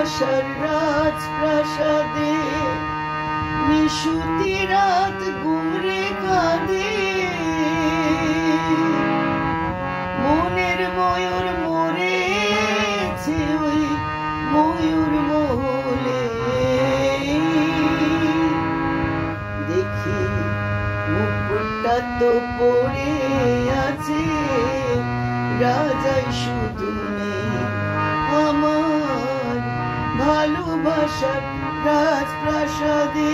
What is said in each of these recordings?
ভালোবাসার রাজপ্রাসাদে নিশুতি রাত গুমরে কাঁদে মনের ময়ূর মরেছে ওই ময়ূর মহলে দেখি মুকুটটা তো পড়ে আছে রাজাই শুধু নেই আমার ভালোবাসার রাজপ্রাসাদে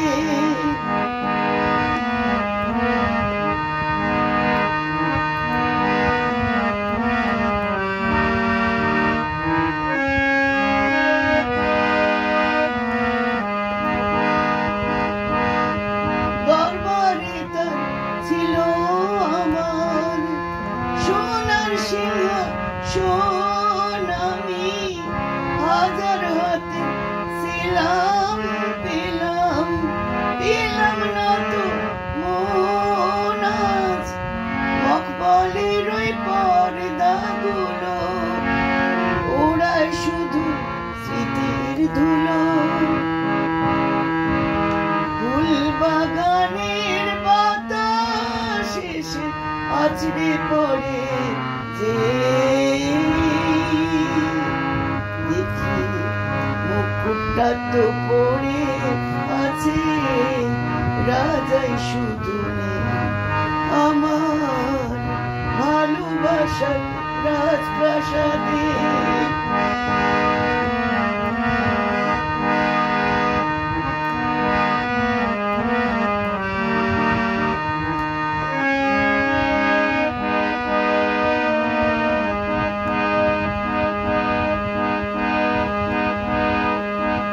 দরবারে তার ছিল আমার সোনার সিংহাসন আমি হাজার হাতে ছিলাম পেলাম না তো মন আজ মকবলের ওই পর্দাগুলো ওড়ায় শুধু স্মৃতির ধুলো ফুল বাগানের বাতাস এসে আছড়ে পড়ে যে দেখি মুকুটটা তো পড়ে আছে রাজাই শুধু নেই আমার ভালোবাসার রাজপ্রাসাদে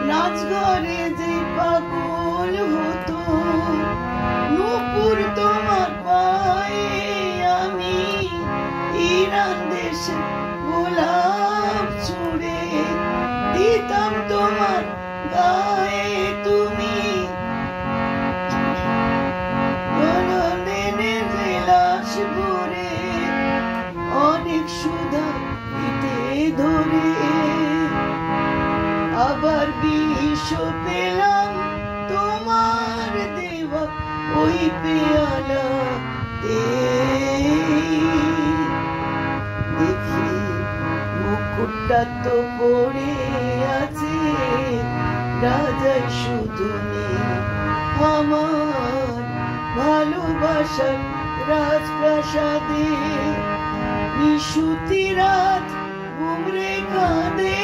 নাচঘরে যে পাগল হতো নূপুর তোমার পায়ে আমি ইরান দেশে গোলাপ ছুঁড়ে দিতাম তোমার গায়ে তুমি লাশ ভরে অনেক সুধা পিঠে ধরে আবার বিষ পেলাম তোমার দেওয়া ওই পেয়ালা দেখি মুকুটটা তো পড়ে আছে রাজাই শুধু নেই আমার ভালোবাসার রাজপ্রাসাদে নিশুতি রাত গুমরে কাঁদে